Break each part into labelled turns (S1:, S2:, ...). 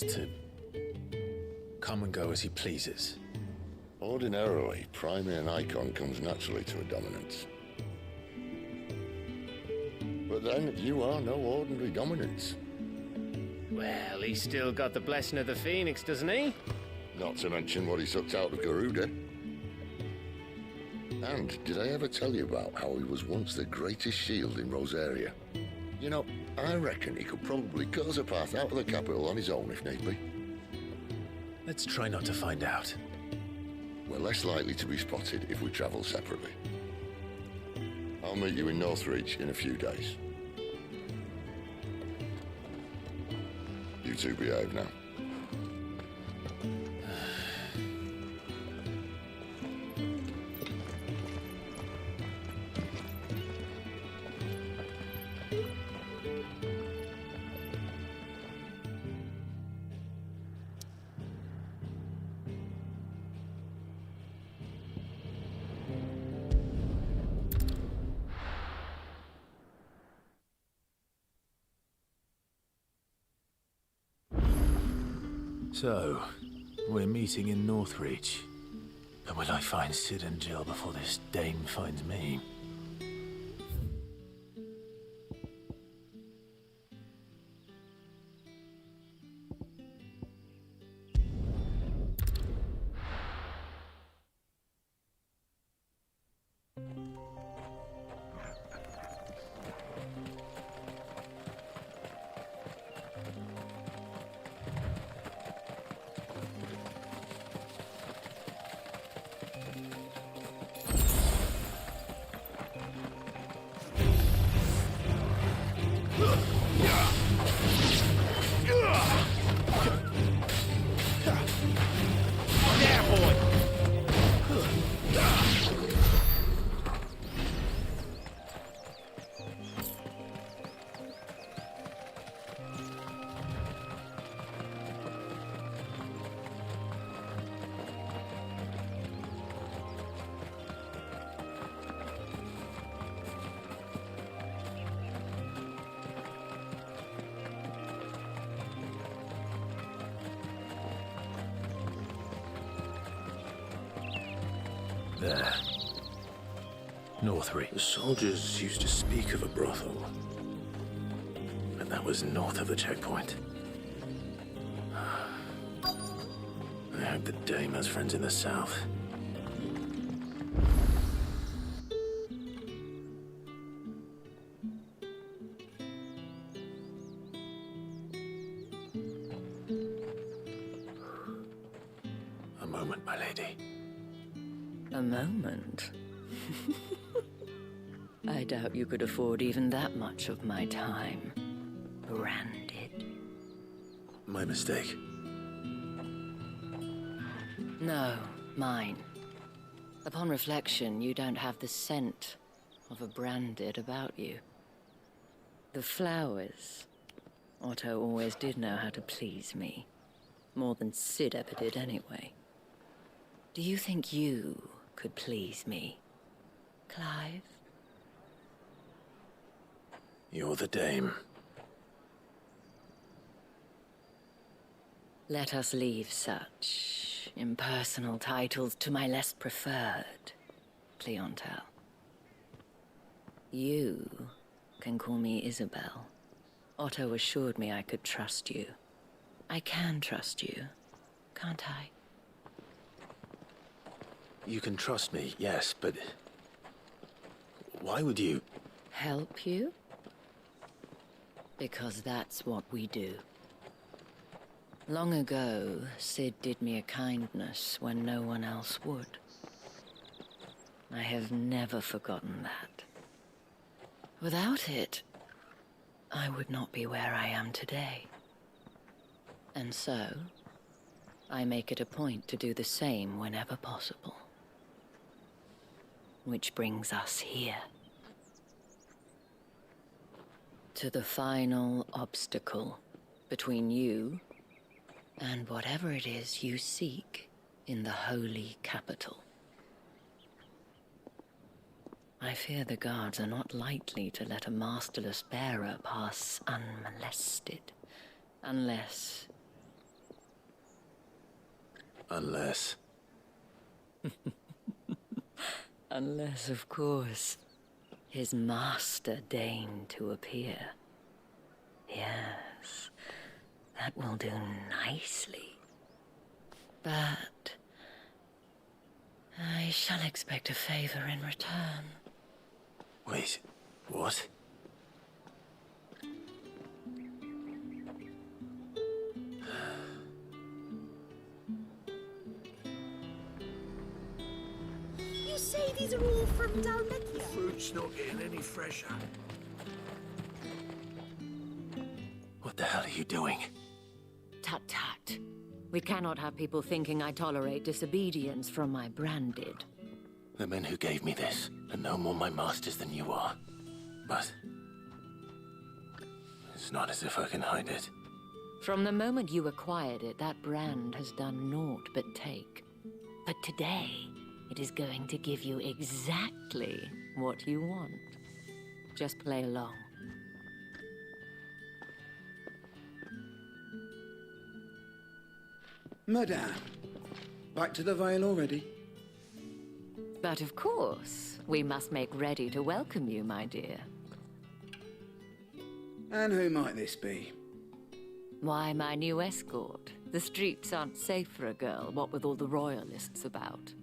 S1: to come and go as he pleases.
S2: Ordinarily, priming an icon comes naturally to a dominance. But then, you are no ordinary dominance.
S3: Well, he's still got the blessing of the Phoenix, doesn't he?
S2: Not to mention what he sucked out of Garuda. And did I ever tell you about how he was once the greatest shield in Rosaria? You know, I reckon he could probably cut us a path out of the capital on his own if need be.
S1: Let's try not to find out.
S2: We're less likely to be spotted if we travel separately. I'll meet you in Northridge in a few days. You two behave now.
S1: So, we're meeting in Northridge. But will I find Sid and Jill before this dame finds me? There. Northridge.
S4: The soldiers used to speak of a brothel, but that was north of the checkpoint. I hope the dame has friends in the south. A moment, my lady.
S5: A moment? I doubt you could afford even that much of my time. Branded.
S4: My mistake.
S5: No, mine. Upon reflection, you don't have the scent of a branded about you. The flowers. Otto always did know how to please me. More than Sid ever did anyway. Do you think you could please me, Clive?
S4: You're the dame.
S5: Let us leave such impersonal titles to my less preferred clientele. You can call me Isabel. Otto assured me I could trust you. I can trust you, can't I?
S4: You can trust me, yes, but why would you?
S5: Help you? Because that's what we do. Long ago, Sid did me a kindness when no one else would. I have never forgotten that. Without it, I would not be where I am today. And so, I make it a point to do the same whenever possible. Which brings us here. To the final obstacle between you and whatever it is you seek in the holy capital. I fear the guards are not likely to let a masterless bearer pass unmolested, unless
S4: Unless...
S5: Unless, of course, his master deigned to appear. Yes, that will do nicely. But I shall expect a favor in return.
S4: Wait, what?
S6: You say these are all from Dalmekia?
S4: Food's not getting any fresher. What the hell are you doing?
S5: Tut tut. We cannot have people thinking I tolerate disobedience from my branded.
S4: The men who gave me this are no more my masters than you are. But... it's not as if I can hide it.
S5: From the moment you acquired it, that brand has done naught but take. But today, it is going to give you exactly what you want. Just play along.
S7: Madame, back to the Vale already?
S5: But of course, we must make ready to welcome you, my dear.
S7: And who might this be?
S5: Why, my new escort. The streets aren't safe for a girl, what with all the royalists about.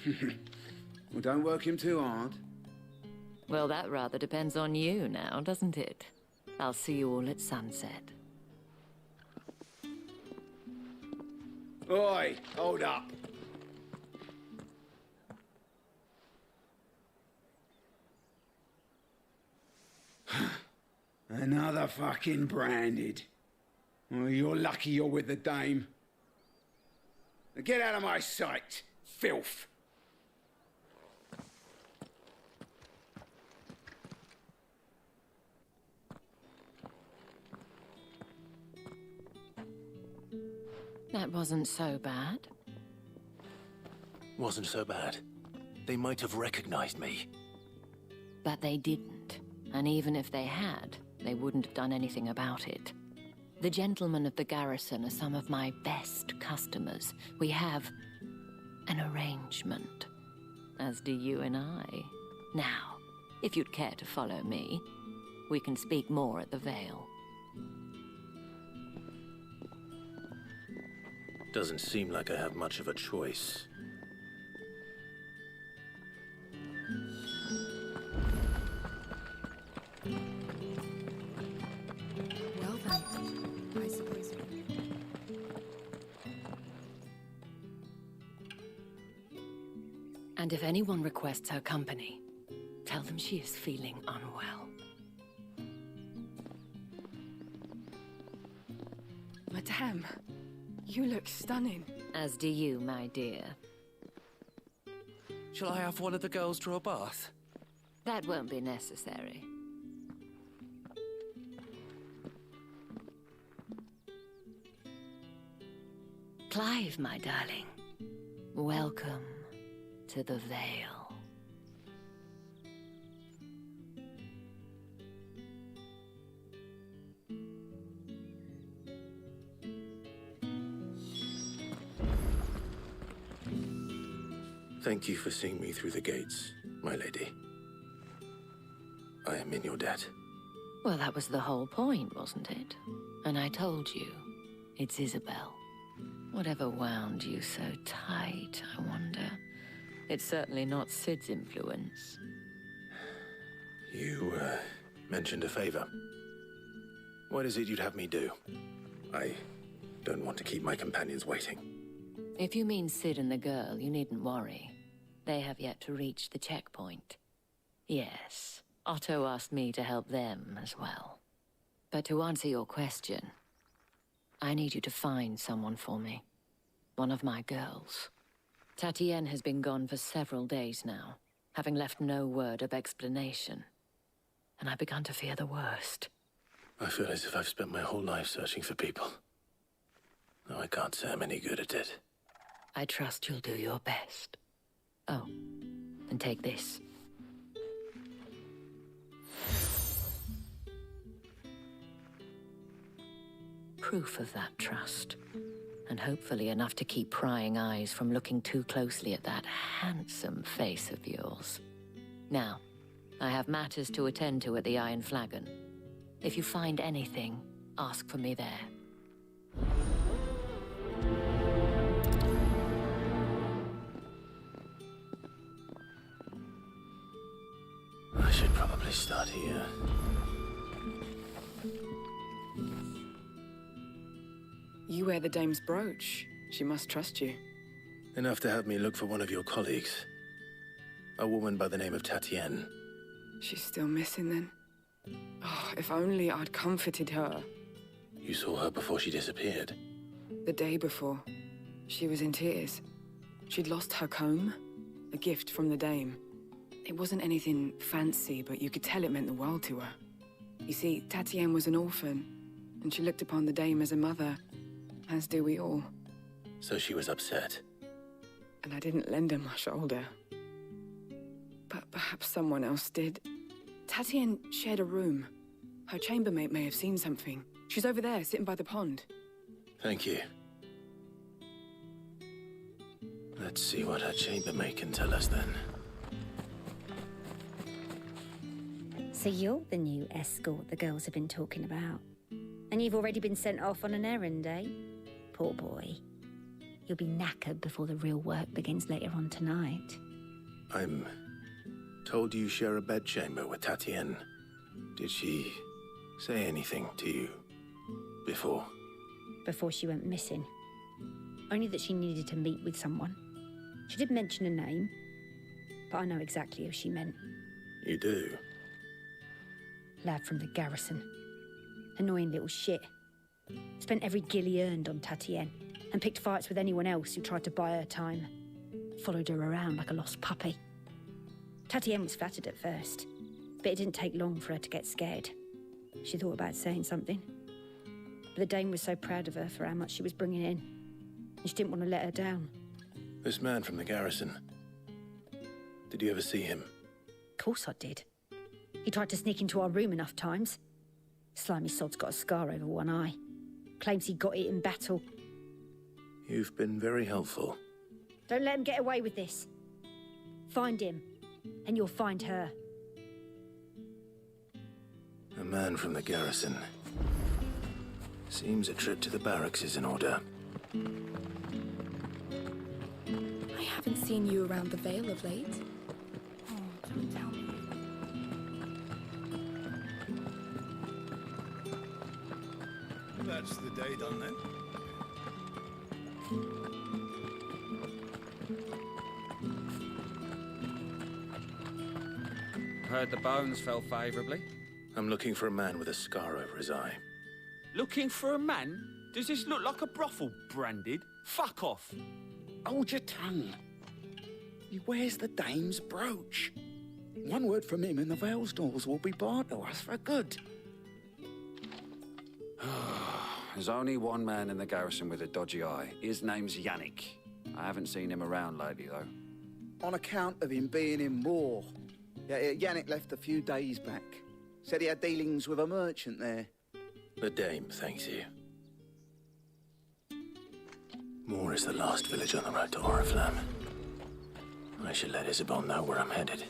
S7: Well, don't work him too hard.
S5: Well, that rather depends on you now, doesn't it? I'll see you all at sunset.
S7: Oi, hold up. Another fucking branded. Well, you're lucky you're with the dame. Now get out of my sight, filth.
S5: That wasn't so bad.
S4: Wasn't so bad. They might have recognized me.
S5: But they didn't. And even if they had, they wouldn't have done anything about it. The gentlemen of the garrison are some of my best customers. We have an arrangement, as do you and I. Now, if you'd care to follow me, we can speak more at the Vale.
S4: Doesn't seem like I have much of a choice.
S6: Well then, I suppose.
S5: And if anyone requests her company, tell them she is feeling unwell.
S6: Madame, you look stunning.
S5: As do you, my dear.
S8: Shall I have one of the girls draw a bath?
S5: That won't be necessary. Clive, my darling. Welcome to the Vale.
S4: Thank you for seeing me through the gates, my lady. I am in your debt.
S5: Well, that was the whole point, wasn't it? And I told you, it's Isabel. Whatever wound you so tight, I wonder. It's certainly not Sid's influence.
S4: You, mentioned a favor. What is it you'd have me do? I don't want to keep my companions waiting.
S5: If you mean Sid and the girl, you needn't worry. They have yet to reach the checkpoint. Yes, Otto asked me to help them as well. But to answer your question, I need you to find someone for me. One of my girls. Tatienne has been gone for several days now, having left no word of explanation. And I've begun to fear the worst.
S4: I feel as if I've spent my whole life searching for people. Though I can't say I'm any good at it.
S5: I trust you'll do your best. Oh, and take this. Proof of that trust. And hopefully enough to keep prying eyes from looking too closely at that handsome face of yours. Now, I have matters to attend to at the Iron Flagon. If you find anything, ask for me there.
S1: I should probably start here.
S9: You wear the dame's brooch. She must trust you.
S4: Enough to have me look for one of your colleagues. A woman by the name of Tatienne.
S9: She's still missing then? Oh, if only I'd comforted her.
S4: You saw her before she disappeared?
S9: The day before. She was in tears. She'd lost her comb, a gift from the dame. It wasn't anything fancy, but you could tell it meant the world to her. You see, Tatienne was an orphan, and she looked upon the dame as a mother, as do we all.
S4: So she was upset.
S9: And I didn't lend her my shoulder. But perhaps someone else did. Tatienne shared a room. Her chambermaid may have seen something. She's over there, sitting by the pond.
S4: Thank you.
S1: Let's see what her chambermaid can tell us then.
S10: So you're the new escort the girls have been talking about. And you've already been sent off on an errand, eh? Poor boy. You'll be knackered before the real work begins later on tonight.
S4: I'm told you share a bedchamber with Tatienne. Did she say anything to you before?
S10: Before she went missing. Only that she needed to meet with someone. She did mention a name, but I know exactly who she meant.
S4: You do?
S10: Lad from the garrison. Annoying little shit. Spent every guil he earned on Tatienne, and picked fights with anyone else who tried to buy her time. Followed her around like a lost puppy. Tatienne was flattered at first, but it didn't take long for her to get scared. She thought about saying something. But the dame was so proud of her for how much she was bringing in, and she didn't want to let her down.
S4: This man from the garrison. Did you ever see him?
S10: Of course I did. He tried to sneak into our room enough times. Slimy sod's got a scar over one eye. Claims he got it in battle.
S4: You've been very helpful.
S10: Don't let him get away with this. Find him, and you'll find her.
S4: A man from the garrison. Seems a trip to the barracks is in order.
S6: I haven't seen you around the Vale of late.
S10: Oh, don't tell me.
S11: That's the day done then.
S8: Heard the bones fell favourably.
S4: I'm looking for a man with a scar over his eye.
S12: Looking for a man? Does this look like a brothel, Branded? Fuck off.
S7: Hold your tongue. He wears the dame's brooch. One word from him and the Vale's doors will be barred to us for good.
S8: There's only one man in the garrison with a dodgy eye. His name's Yannick. I haven't seen him around lately, though.
S7: On account of him being in war. Yeah, Yannick left a few days back. Said he had dealings with a merchant there.
S4: The dame thanks you. Moore is the last village on the road to Oriflamme. I should let Isabel know where I'm headed.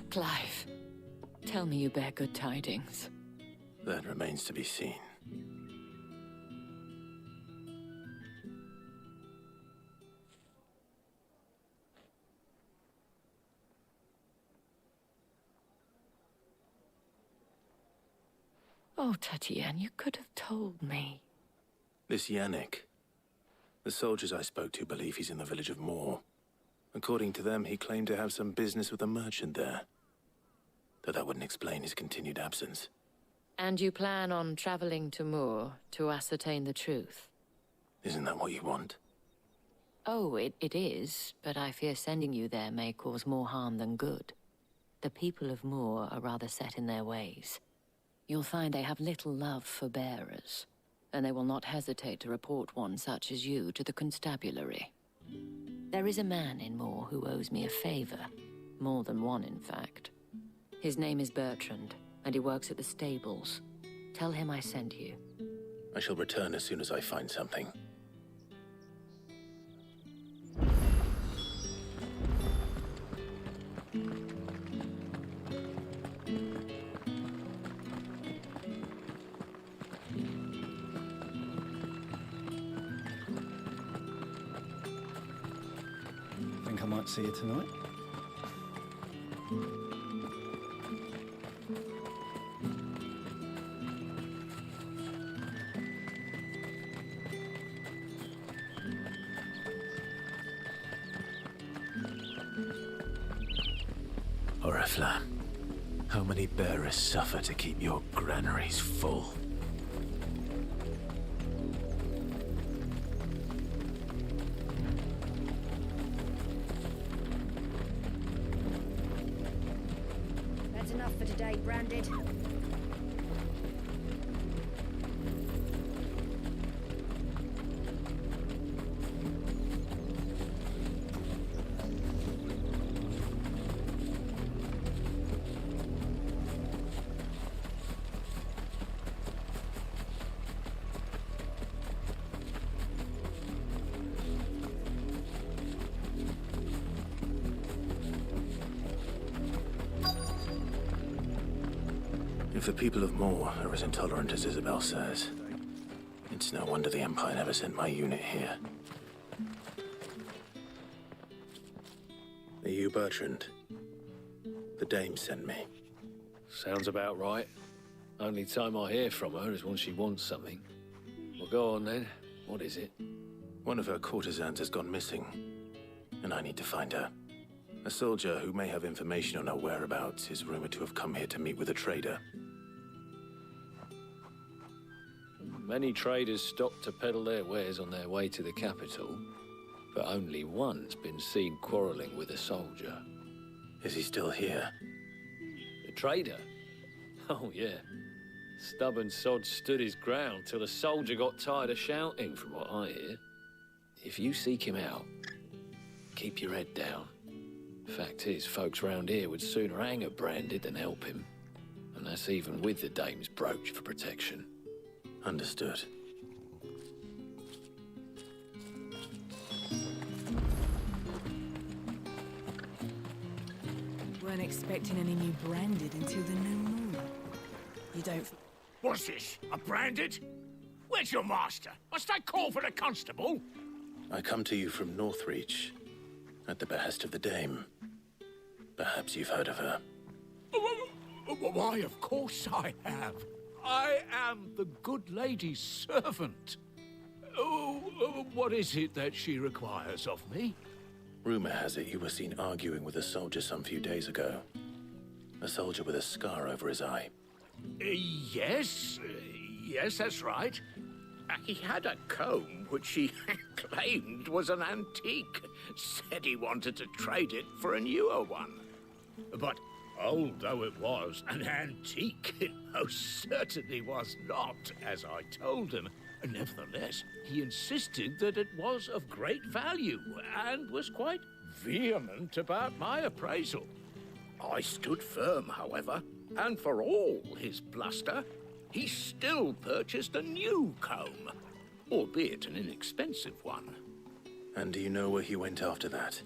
S5: Clive, tell me you bear good tidings.
S4: That remains to be seen.
S5: Oh, Tatienne, you could have told me.
S4: This Yannick. The soldiers I spoke to believe he's in the village of Moore. According to them, he claimed to have some business with a merchant there. Though that wouldn't explain his continued absence.
S5: And you plan on traveling to Moore to ascertain the truth?
S4: Isn't that what you want?
S5: Oh, it is, but I fear sending you there may cause more harm than good. The people of Moore are rather set in their ways. You'll find they have little love for bearers, and they will not hesitate to report one such as you to the constabulary. There is a man in Moore who owes me a favor. More than one, in fact. His name is Bertrand, and he works at the stables. Tell him I sent you.
S4: I shall return as soon as I find something.
S11: Think I might see you tonight?
S1: Oriflamme, how many bearers suffer to keep your granaries full?
S10: That's enough for today, Branded.
S4: If the people of Moore are as intolerant as Isabel says, it's no wonder the Empire never sent my unit here. Are you Bertrand? The dame sent me.
S13: Sounds about right. Only time I hear from her is when she wants something. Well, go on then. What is it?
S4: One of her courtesans has gone missing, and I need to find her. A soldier who may have information on her whereabouts is rumored to have come here to meet with a trader.
S13: Many traders stop to peddle their wares on their way to the capital, but only one's been seen quarreling with a soldier.
S4: Is he still here?
S13: The trader? Oh, yeah. Stubborn sod stood his ground till the soldier got tired of shouting, from what I hear. If you seek him out, keep your head down. Fact is, folks round here would sooner hang a Branded than help him. And that's even with the dame's brooch for protection.
S4: Understood.
S9: Weren't expecting any new Branded until the new moon. You don't...
S14: What's this? A Branded? Where's your master? Must I call for the constable?
S4: I come to you from Northreach, at the behest of the dame. Perhaps you've heard of her.
S14: Why, of course I have. I am the good lady's servant. What is it that she requires of me?
S4: Rumor has it you were seen arguing with a soldier some few days ago. A soldier with a scar over his eye.
S14: Yes, that's right. He had a comb which he claimed was an antique. Said he wanted to trade it for a newer one. But old though it was, an antique it most certainly was not, as I told him. Nevertheless, he insisted that it was of great value, and was quite vehement about my appraisal. I stood firm, however, and for all his bluster, he still purchased a new comb, albeit an inexpensive one.
S4: And do you know where he went after that?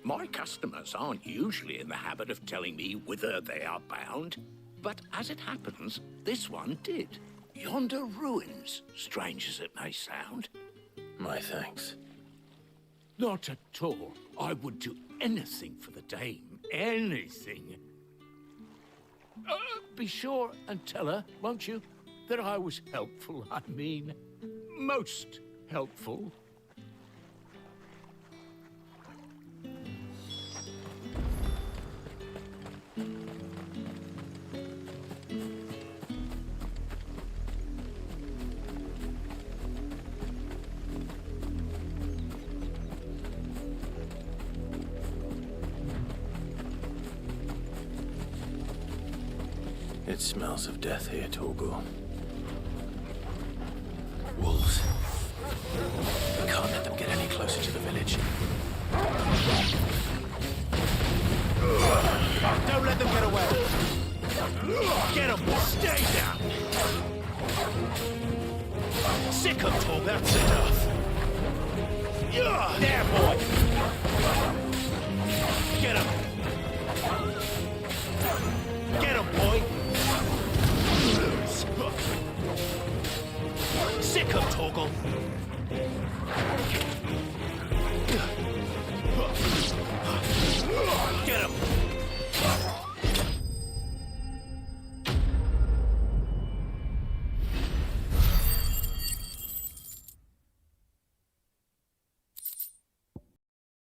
S14: My customers aren't usually in the habit of telling me whither they are bound, but as it happens, this one did. Yonder ruins, strange as it may sound.
S4: My thanks.
S14: Not at all. I would do anything for the dame. Anything. Be sure and tell her, won't you, that I was helpful. I mean, most helpful.
S4: It smells of death here, Torgal.
S1: Wolves. We can't let them get any closer to the village. Sick of talk. That's enough. Yeah. There, boy. Get him. Get him, boy. Sick of Toggle.